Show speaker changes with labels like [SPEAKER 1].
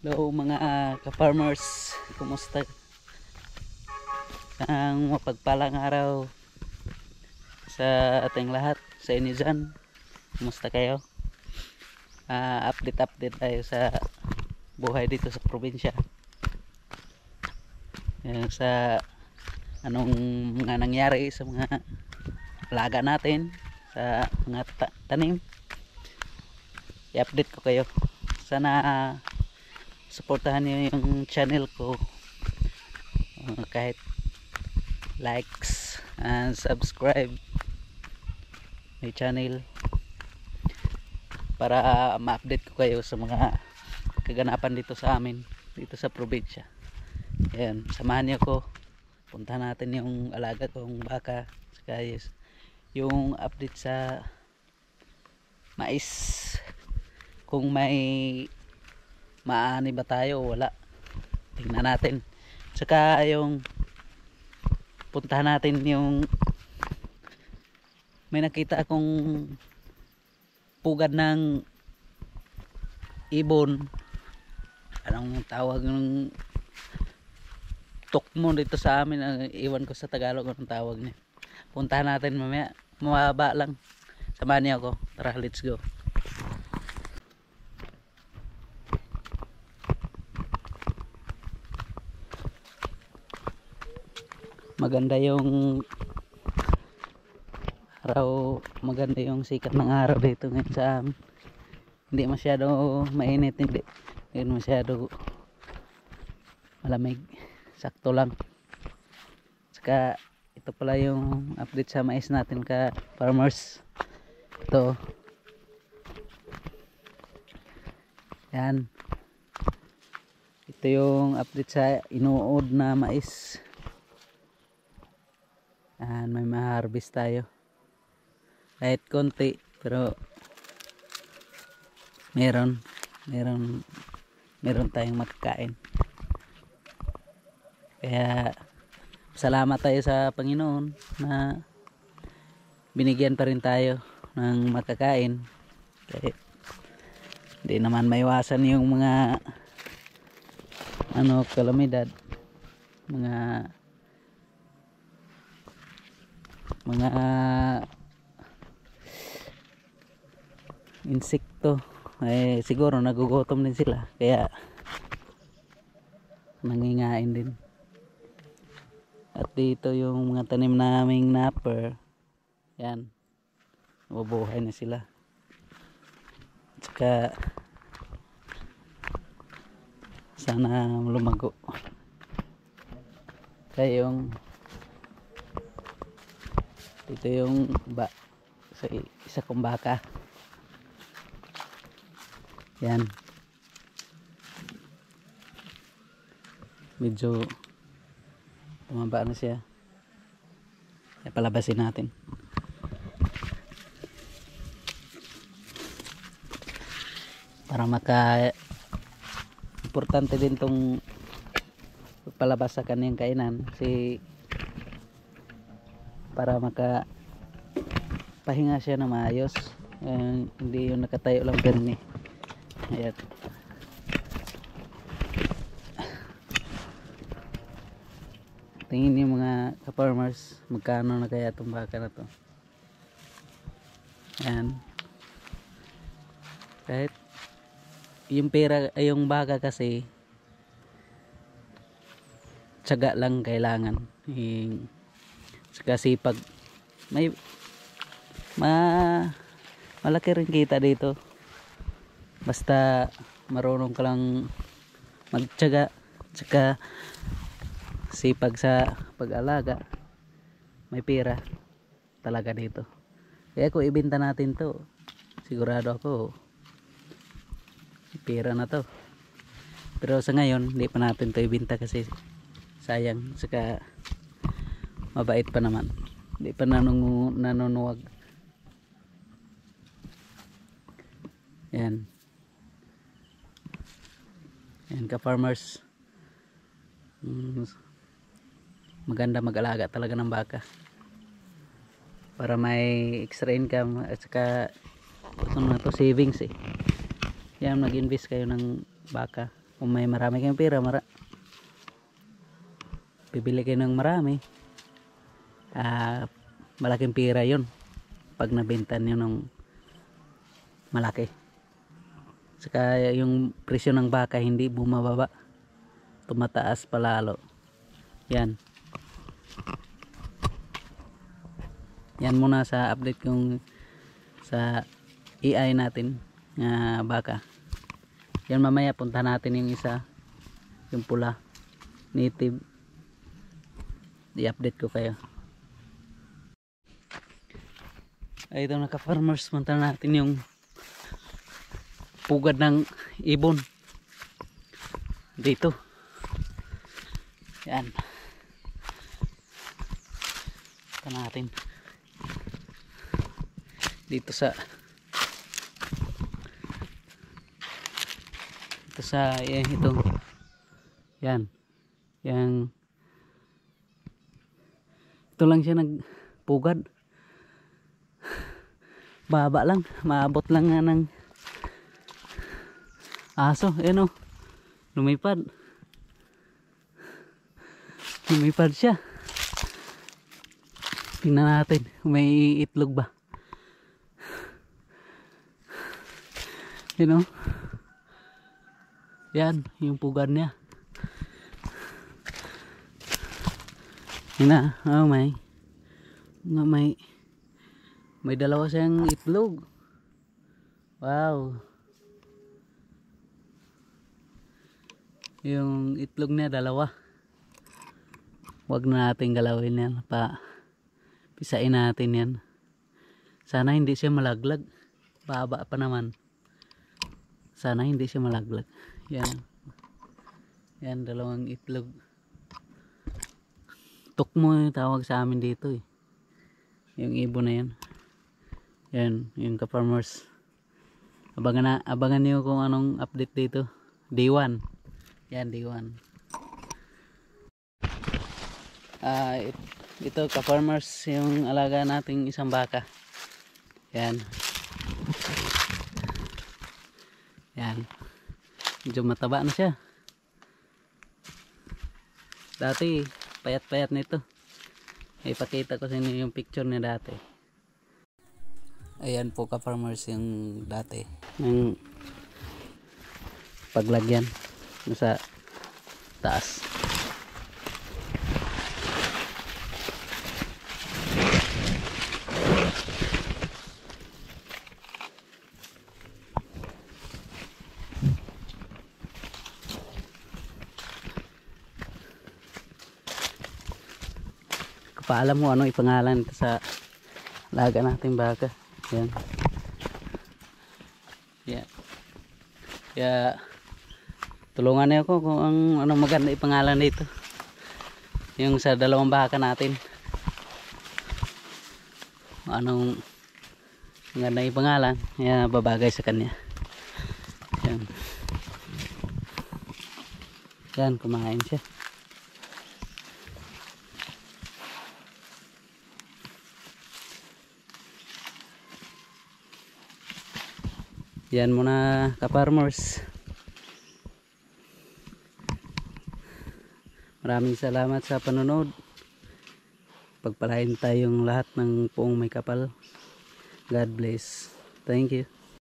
[SPEAKER 1] Hello mga ka-farmers, kumusta? Ang mapagpalang araw sa ating lahat, sa inyo dyan. Kumusta kayo? Update tayo sa buhay dito sa probinsya. Sa anong mga nangyari sa mga alaga natin, sa mga tanim. I-update ko kayo. Sana suportahan niyo yung channel ko, kahit likes and subscribe my channel para ma-update ko kayo sa mga kaganapan dito sa amin, dito sa probinsya. Ayan, samahan niyo ko, puntahan natin yung alaga kong baka, saka yung update sa mais, kung may maani ba tayo o wala, tingnan natin. Saka yung puntahan natin yung may nakita akong pugad ng ibon, anong tawag ng tukmo dito sa amin, iwan ko sa Tagalog anong tawag niya. Puntahan natin mamaya, mababa lang. Samahan niyo ako, tara, let's go. Maganda yung araw, maganda yung sikat ng araw dito ngayon sa amin. Hindi masyado mainit, hindi masyado malamig, sakto lang. Saka ito pala yung update sa mais natin ka farmers. Ito, yan, ito yung update sa inuod na mais. May ma-harvest tayo kahit konti, pero meron tayong makakain. Kaya salamat tayo sa Panginoon na binigyan pa rin tayo ng makakain. Kahit hindi naman maiwasan yung mga kalamidad, mga insekto, siguro nagugutom din sila, kaya nangingain din. At dito yung mga tanim naming napper, yan, nabubuhay na sila. Tsaka sana lumago. Kaya ito yung sa isa kong baka, yan, medyo tumaba na siya. Palabasin natin. Para importante din tong palabas sa kanyang kainan, para pahinga siya na maayos, hindi yung nakatayo lang ganun. Ayan, tingin yung mga ka-farmers magkano na kaya itong baka na to. Ayan, kahit yung pera, yung baka kasi tiyaga lang kailangan, saka sipag. May malaki rin kita dito basta marunong ka lang magtiyaga, saka sipag sa pag-alaga. May pera talaga dito. Kaya kung ibenta natin to, sigurado ako may pera na to. Pero sa ngayon hindi pa natin to ibenta kasi sayang, saka mabait pa naman, hindi pa nanunuwag. Yan ka farmers, maganda mag-alaga talaga ng baka para may extra income, at saka ito na to savings. Yan, nag-invest kayo ng baka Kung may marami kayong pera, bibili kayo ng marami, malaking pera yun pag nabenta nyo ng malaki. Saka yung presyo ng baka hindi bumababa, tumataas palalo. Yan muna sa update kong sa AI natin na baka. Yan, mamaya punta natin yung isa, yung pula native, i-update ko kayo. Ay, ito naka farmers, punta natin yung pugad ng ibon dito. Yan, punta natin dito sa ito. Yan, ito lang siya nagpugad, baba lang, maabot lang nga ng aso. Ayan o, lumipad siya. Tingnan natin kung may itlog ba. Yun o, yan yung pugad niya. Yun na, oh, may dalawa siyang itlog. Wow, yung itlog niya dalawa. Huwag na natin galawin yan, pisain natin yan. Sana hindi siya malaglag, baba pa naman. Sana hindi siya malaglag. Yan, dalawang itlog. Tukmo yung tawag sa amin dito eh, yung ibon na yan. Yan yung ka-farmers, abangan niyo kung anong update dito. Day 1. Yan, day 1. Ito ka-farmers, yung alaga nating isang baka. Yan, medyo mataba na siya. Dati payat-payat nito. Ipakita ko sa inyo yung picture niya dati. Ayan po ka-farmers yung dati, yung paglagyan sa taas. Paalam mo ano ipangalan sa alaga natin baka. Yan, kaya tulungan niyo ako kung anong maganda ipangalan dito, yung sa dalawang baka natin, anong maganda ipangalan. Yan, babagay sa kanya. Yan, kumain siya. Yan muna ka-farmers. Maraming salamat sa panonood. Pagpalain tayong lahat ng puong may kapal. God bless. Thank you.